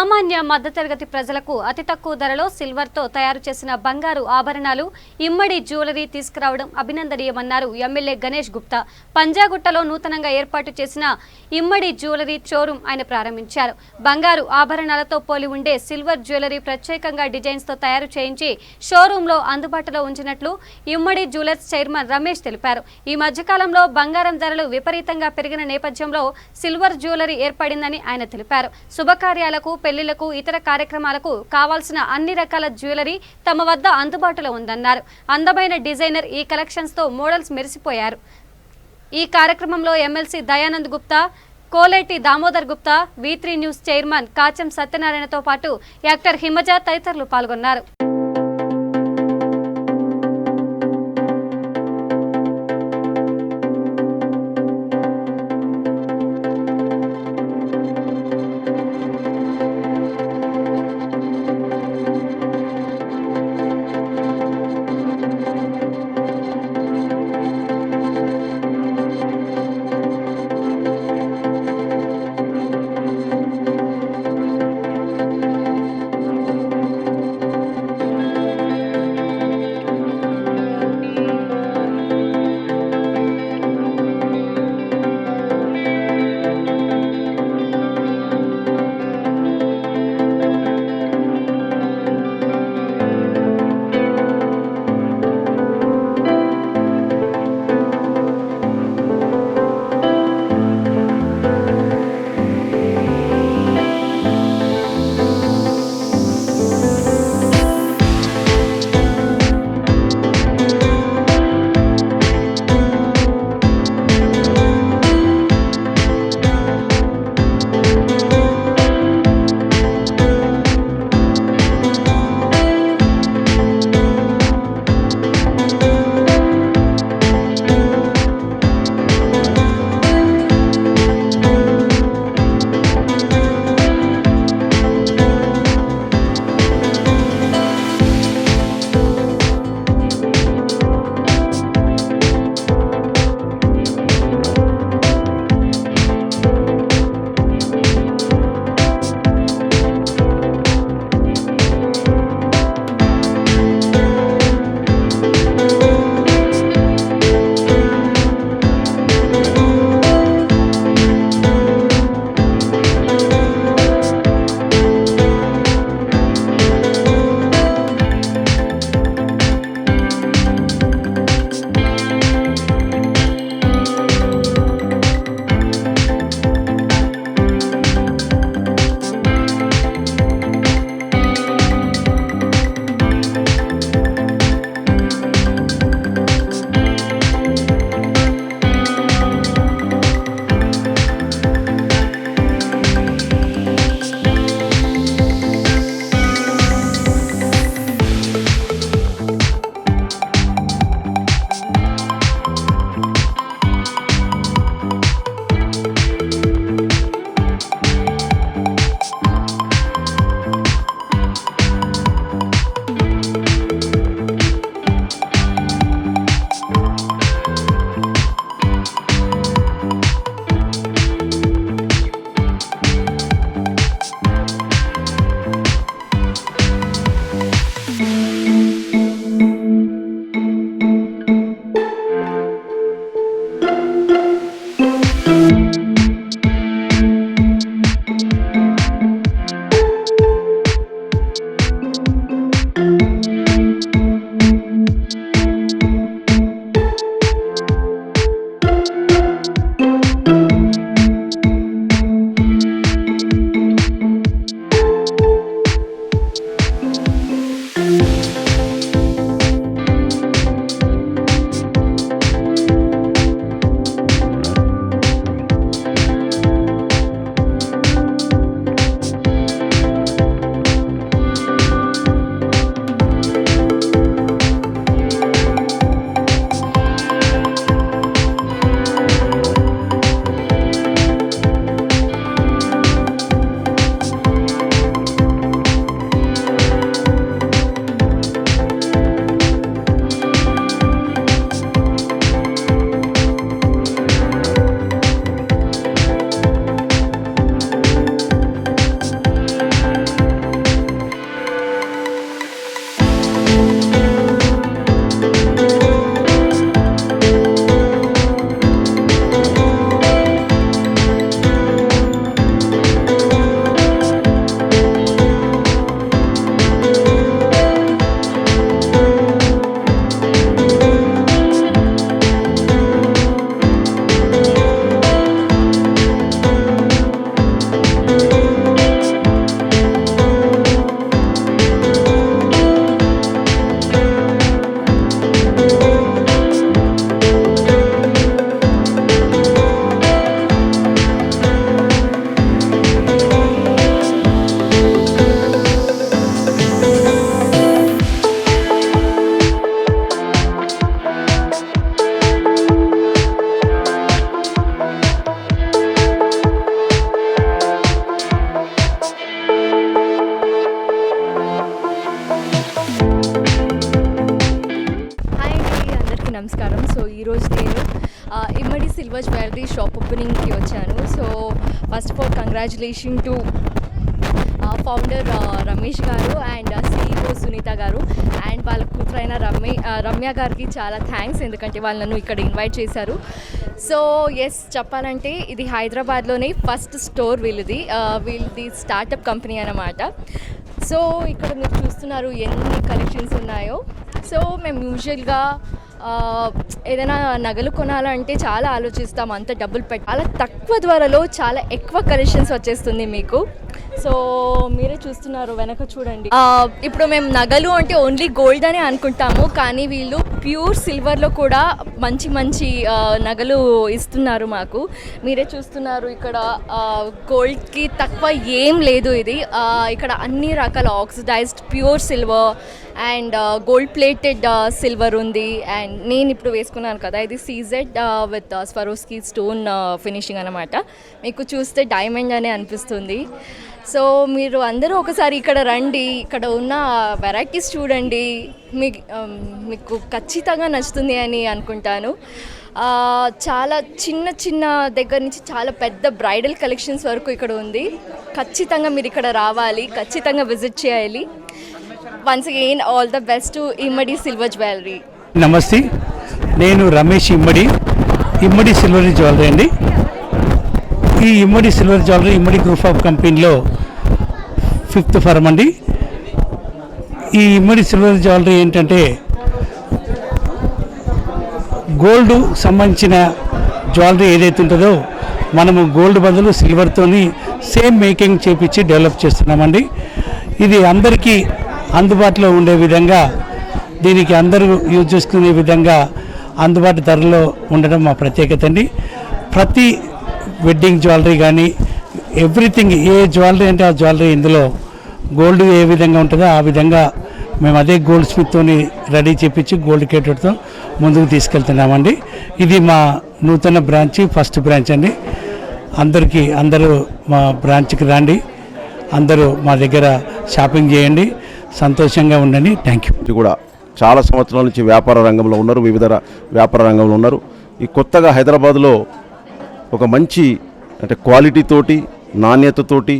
సామాన్య మధ్యతరగతి ప్రజలకు అతి తక్కువ ధరలో సిల్వర్తో తయారు చేసిన బంగారు ఆభరణాలు ఇమ్మడి జ్యువెలరీ తీసుకురావడం అభినందనీయమన్నారు ఎమ్మెల్యే గణేష్ గుప్తా. పంజాగుట్టలో నూతనంగా ఏర్పాటు చేసిన ఇమ్మడి జ్యువెలరీ షోరూం ఆయన ప్రారంభించారు. బంగారు ఆభరణాలతో పోలి ఉండే సిల్వర్ జ్యువెలరీ ప్రత్యేకంగా డిజైన్స్తో తయారు చేయించి షోరూంలో అందుబాటులో ఉంచినట్లు ఇమ్మడి జ్యువెలర్స్ చైర్మన్ రమేష్ తెలిపారు. ఈ మధ్యకాలంలో బంగారం ధరలు విపరీతంగా పెరిగిన నేపథ్యంలో సిల్వర్ జ్యువెలరీ ఏర్పడిందని ఆయన తెలిపారు. శుభకార్యాలకు, పెళ్లిలకు, ఇతర కార్యక్రమాలకు కావాల్సిన అన్ని రకాల జ్యువెలరీ తమ వద్ద అందుబాటులో ఉందన్నారు. అందమైన డిజైనర్ ఈ కలెక్షన్స్ తో మోడల్స్ మెరిసిపోయారు. ఈ కార్యక్రమంలో MLC Dayanand Gupta, Koleti Damodar Gupta, V3 news chairman Kacham సత్యనారాయణతో పాటు యాక్టర్ హిమజ తదితరులు పాల్గొన్నారు. గారిది షాప్ ఓపెనింగ్కి వచ్చాను. So first of all congratulation to founder Ramesh గారు అండ్ CEO సునీత గారు అండ్ వాళ్ళ కూతురైన రమ్య గారికి చాలా థ్యాంక్స్, ఎందుకంటే వాళ్ళు నన్ను ఇక్కడ ఇన్వైట్ చేశారు. సో ఎస్, చెప్పాలంటే ఇది హైదరాబాద్లోనే ఫస్ట్ స్టోర్ వీళ్ళది స్టార్టప్ కంపెనీ అన్నమాట. సో ఇక్కడ మీరు చూస్తున్నారు ఎన్ని కలెక్షన్స్ ఉన్నాయో. సో మేము యూజువల్గా ఏదైనా నగలు కొనాలంటే చాలా ఆలోచిస్తాం, అంత డబ్బులు పెట్టి చాలా తక్కువ ధరలో చాలా ఎక్కువ కలెక్షన్స్ వచ్చేస్తుంది మీకు. సో మీరే చూస్తున్నారు వెనక చూడండి. ఇప్పుడు మేము నగలు అంటే ఓన్లీ గోల్డ్ అనే అనుకుంటాము, కానీ వీళ్ళు ప్యూర్ సిల్వర్లో కూడా మంచి మంచి నగలు ఇస్తున్నారు మాకు. మీరే చూస్తున్నారు ఇక్కడ గోల్డ్కి తక్కువ ఏం లేదు. ఇది ఇక్కడ అన్ని రకాల oxidized pure silver and gold plated silver ఉంది. అండ్ నేను ఇప్పుడు వేసుకున్నాను కదా, ఇది CZ with Swarovski stone finishing అనమాట. మీకు చూస్తే డైమండ్ అనే అనిపిస్తుంది. సో మీరు అందరూ ఒకసారి ఇక్కడ రండి, ఇక్కడ ఉన్న వెరైటీస్ చూడండి, మీకు ఖచ్చితంగా నచ్చుతుంది అని అనుకుంటాను. చాలా చిన్న చిన్న దగ్గర నుంచి చాలా పెద్ద బ్రైడల్ కలెక్షన్స్ వరకు ఇక్కడ ఉంది. ఖచ్చితంగా మీరు ఇక్కడ రావాలి, ఖచ్చితంగా విజిట్ చేయాలి. Once again all the best to Immadi silver jewellery. నమస్తే, నేను రమేష్ ఇమ్మడి సిల్వర్ జ్యువెలరీ అండి. ఈ Immadi silver jewellery Immadi group of కంపెనీలో 5th ఫర్మ్ అండి. ఈ ఇమ్మడి సిల్వర్ జ్యువెలరీ ఏంటంటే గోల్డ్ సంబంధించిన జ్యువెలరీ ఏదైతే ఉంటుందో మనము గోల్డ్ బదులు సిల్వర్తోని సేమ్ మేకింగ్ చేపించి డెవలప్ చేస్తున్నామండి. ఇది అందరికీ అందుబాటులో ఉండే విధంగా, దీనికి అందరూ యూజ్ చేసుకునే విధంగా అందుబాటు ధరలో ఉండడం మా ప్రత్యేకత అండి. ప్రతి వెడ్డింగ్ జ్యువెలరీ కానీ ఎవ్రీథింగ్, ఏ జ్యువెలరీ అంటే ఆ జ్యువెలరీ ఇందులో గోల్డ్ ఏ విధంగా ఉంటుందో ఆ విధంగా మేము అదే గోల్డ్ స్మిత్తోని రెడీ చేపించి గోల్డ్ కేటర్తో ముందుకు తీసుకెళ్తున్నామండి. ఇది మా నూతన బ్రాంచ్, ఫస్ట్ బ్రాంచ్ అండి. అందరూ మా బ్రాంచ్కి రండి, అందరూ మా దగ్గర షాపింగ్ చేయండి, సంతోషంగా ఉండండి. Thank you. కూడా చాలా సంవత్సరాల నుంచి వ్యాపార రంగంలో ఉన్నారు, వివిధ వ్యాపార రంగంలో ఉన్నారు. ఈ కొత్తగా హైదరాబాద్లో ఒక మంచి అంటే క్వాలిటీతోటి నాణ్యతతోటి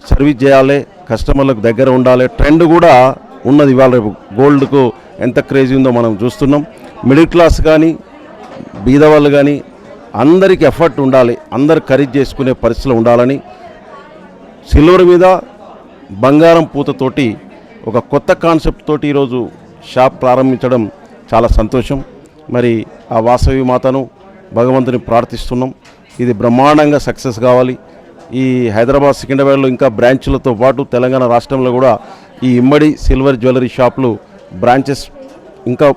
సర్వీస్ చేయాలి, కస్టమర్లకు దగ్గర ఉండాలి. ట్రెండ్ కూడా ఉన్నది. ఇవాళ రేపు గోల్డ్కు ఎంత క్రేజీ ఉందో మనం చూస్తున్నాం. మిడిల్ క్లాస్ కానీ బీదవాళ్ళు కానీ అందరికీ ఎఫర్ట్ ఉండాలి, అందరు ఖరీదు చేసుకునే పరిస్థితిలో ఉండాలని సిల్వర్ మీద బంగారం పూతతోటి ఒక కొత్త కాన్సెప్ట్ తోటి ఈరోజు షాప్ ప్రారంభించడం చాలా సంతోషం. మరి ఆ వాసవి మాతను భగవంతుని ప్రార్థిస్తున్నాం. ఇది బ్రహ్మాండంగా సక్సెస్ కావాలి. ఈ హైదరాబాద్ సికింద్రాబాద్లో ఇంకా బ్రాంచ్లతో పాటు తెలంగాణ రాష్ట్రంలో కూడా ఈ ఇమ్మడి సిల్వర్ జ్యువెలరీ షాపులు బ్రాంచెస్ ఇంకా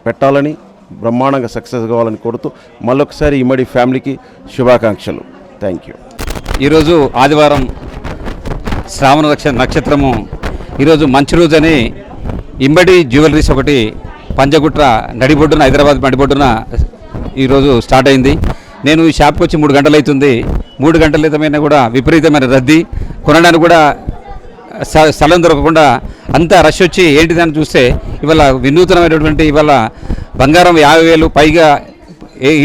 పెట్టాలని, బ్రహ్మాండంగా సక్సెస్ కావాలని కోరుతూ మళ్ళొకసారి ఇమ్మడి ఫ్యామిలీకి శుభాకాంక్షలు. Thank you. ఈరోజు ఆదివారం, శ్రావణ నక్షత్రము, ఈరోజు మంచి రోజని ఇమ్మడి జ్యువెలరీస్ ఒకటి పంజగుట్ర నడిబొడ్డున, హైదరాబాద్ నడిబొడ్డున ఈరోజు స్టార్ట్ అయింది. నేను ఈ షాప్కి వచ్చి 3 గంటలు అవుతుంది. 3 గంటల క్రితమైనా కూడా విపరీతమైన రద్దీ, కొనడానికి కూడా స్థలం దొరకకుండా అంతా రష్ వచ్చి ఏంటిదని చూస్తే ఇవాళ వినూతనమైనటువంటి ఇవాళ బంగారం 50,000 పైగా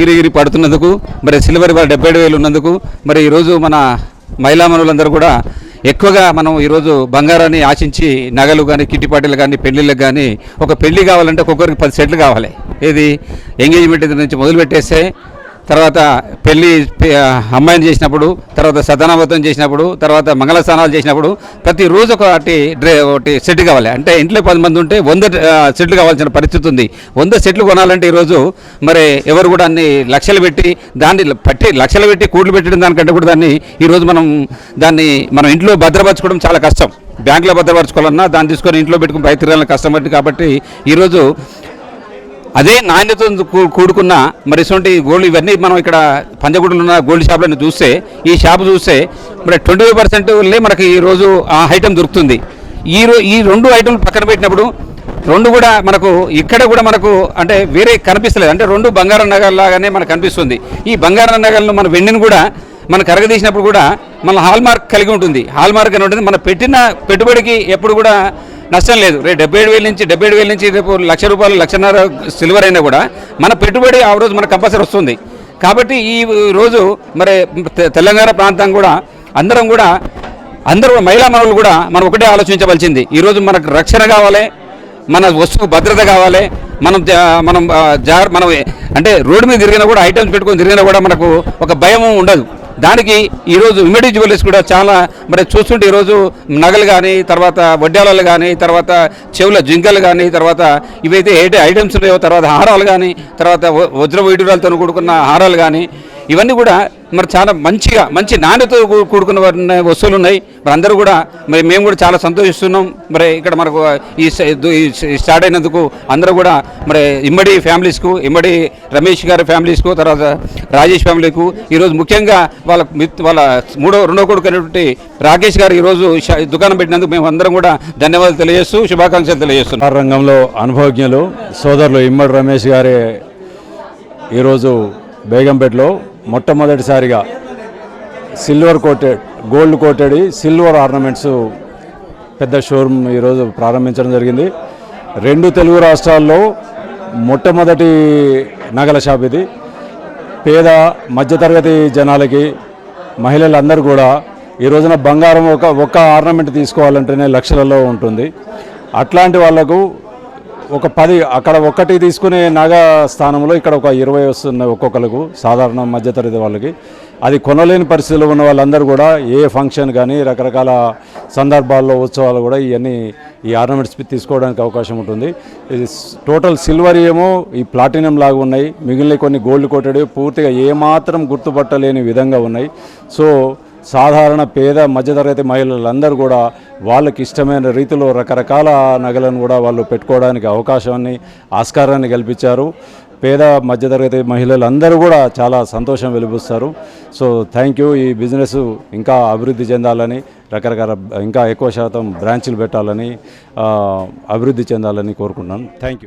ఈరిగిరి పడుతున్నందుకు, మరి సిల్వర్ ఇవాళ 77,000 ఉన్నందుకు, మరి ఈరోజు మన మహిళామణులందరూ కూడా ఎక్కువగా మనం ఈరోజు బంగారాన్ని ఆశించి నగలు కానీ, కిట్టి పార్టీలు కానీ, పెళ్ళిళ్ళకి కానీ, ఒక పెళ్ళి కావాలంటే ఒక్కొక్కరికి 10 సెట్లు కావాలి. ఏది ఎంగేజ్మెంట్ నుంచి మొదలు పెట్టేస్తే తర్వాత పెళ్ళి అమ్మాయిని చేసినప్పుడు, తర్వాత సతనామతం చేసినప్పుడు, తర్వాత మంగళ స్నానాలు చేసినప్పుడు ప్రతిరోజు ఒకటి సెట్ కావాలి. అంటే ఇంట్లో 10 మంది ఉంటే 100 సెట్లు కావాల్సిన పరిస్థితి ఉంది. 100 సెట్లు కొనాలంటే ఈరోజు మరి ఎవరు కూడా అన్ని లక్షలు పెట్టి లక్షలు పెట్టి కూడ్లు పెట్టడం దానికంటే కూడా ఈరోజు మనం ఇంట్లో భద్రపరచుకోవడం చాలా కష్టం. బ్యాంకులో భద్రపరచుకోవాలన్నా దాన్ని తీసుకొని ఇంట్లో పెట్టుకుని బయట తిరగాలని కష్టం కాబట్టి ఈరోజు అదే నాణ్యతతో కూడుకున్న మరి ఇటువంటి గోల్డ్ ఇవన్నీ మనం ఇక్కడ పంజగుట్టలో ఉన్న గోల్డ్ షాప్లను చూస్తే, ఈ షాప్ చూస్తే మరి 25% మనకి ఈరోజు ఆ ఐటమ్ దొరుకుతుంది. ఈ 2 ఐటమ్లు పక్కన పెట్టినప్పుడు 2 కూడా మనకు ఇక్కడ కూడా మనకు అంటే వేరే కనిపిస్తలేదు. అంటే 2 బంగారం నగల్లాగానే మనకు కనిపిస్తుంది. ఈ బంగారం నగలను మన వెండిని కూడా మనం కరగదీసినప్పుడు కూడా మన హాల్మార్క్ కలిగి ఉంటుంది. హాల్మార్క్ అని ఉంటుంది. మన పెట్టిన పెట్టుబడికి ఎప్పుడు కూడా నష్టం లేదు. రేపు 77,000 నుంచి రేపు ₹1,00,000 1,50,000 సిల్వర్ అయినా కూడా మన పెట్టుబడి ఆ రోజు మనకు కంపల్సరీ వస్తుంది. కాబట్టి ఈ రోజు మరి తెలంగాణ ప్రాంతం కూడా అందరూ మహిళా మనులు కూడా మనం ఒకటే ఆలోచించవలసింది. ఈరోజు మనకు రక్షణ కావాలి, మన వస్తువు భద్రత కావాలి. మనం అంటే రోడ్డు మీద తిరిగినా కూడా ఐటమ్స్ పెట్టుకొని తిరిగినా కూడా మనకు ఒక భయం ఉండదు. దానికి ఈరోజు ఇమ్మడి జ్యువెలర్స్ కూడా చాలా మరి చూస్తుంటే ఈరోజు నగలు కానీ, తర్వాత వడ్డాలాలు కానీ, తర్వాత చెవుల జింకలు కానీ, తర్వాత ఇవైతే ఐటమ్స్ ఉన్నాయో, తర్వాత హారాలు కానీ, తర్వాత వజ్ర వైడూరాలతో కూడుకున్న హారాలు కానీ, ఇవన్నీ కూడా మరి చాలా మంచి నాణ్యతతో కూడుకున్న వస్తువులు ఉన్నాయి. మరి అందరూ కూడా మరి మేము కూడా చాలా సంతోషిస్తున్నాం. మరి ఇక్కడ మనకు ఈ స్టార్ట్ అయినందుకు అందరూ కూడా మరి ఇమ్మడి ఫ్యామిలీస్కు, ఇమ్మడి రమేష్ గారి ఫ్యామిలీస్కు, తర్వాత రాజేష్ ఫ్యామిలీకు, ఈరోజు ముఖ్యంగా వాళ్ళ రెండో కొడుకు అయినటువంటి రాకేష్ గారు ఈరోజు దుకాణం పెట్టినందుకు మేము అందరం కూడా ధన్యవాదాలు తెలియజేస్తూ శుభాకాంక్షలు తెలియజేస్తున్నాం. రంగంలో అనుభవజ్ఞులు సోదరులు ఇమ్మడి రమేష్ గారే ఈరోజు బేగంపేటలో మొట్టమొదటిసారిగా గోల్డ్ కోటెడ్ సిల్వర్ ఆర్నమెంట్స్ పెద్ద షోరూమ్ ఈరోజు ప్రారంభించడం జరిగింది. 2 తెలుగు రాష్ట్రాల్లో మొట్టమొదటి నగల షాప్ ఇది. పేద మధ్యతరగతి జనాలకి, మహిళలందరూ కూడా ఈ రోజున బంగారం ఒక్క ఆర్నమెంట్ తీసుకోవాలంటేనే లక్షలలో ఉంటుంది. అట్లాంటి వాళ్లకు ఒక 10 అక్కడ ఒక్కటి తీసుకునే నగ స్థానంలో ఇక్కడ ఒక 20 వస్తున్నాయి ఒక్కొక్కరికి, సాధారణ మధ్యతరగతి వాళ్ళకి. అది కొనలేని పరిస్థితుల్లో ఉన్న వాళ్ళందరూ కూడా ఏ ఫంక్షన్ కానీ రకరకాల సందర్భాల్లో ఉత్సవాలు కూడా ఈ ఆర్నమెంట్స్ తీసుకోవడానికి అవకాశం ఉంటుంది. ఇది టోటల్ సిల్వర్ ఏమో ఈ ప్లాటినం లాగా ఉన్నాయి, మిగిలిన కొన్ని గోల్డ్ కోటెడ్ పూర్తిగా ఏమాత్రం గుర్తుపట్టలేని విధంగా ఉన్నాయి. సో సాధారణ పేద మధ్యతరగతి మహిళలందరూ కూడా వాళ్ళకి ఇష్టమైన రీతిలో రకరకాల నగలను కూడా వాళ్ళు పెట్టుకోవడానికి ఆస్కారాన్ని కల్పించారు. పేద మధ్యతరగతి మహిళలందరూ కూడా చాలా సంతోషం వెలిబుస్తారు. So thank you. ఈ బిజినెస్ ఇంకా అభివృద్ధి చెందాలని, ఇంకా ఎక్కువ శాతం బ్రాంచీలు పెట్టాలని, అభివృద్ధి చెందాలని కోరుకుంటున్నాను. Thank you.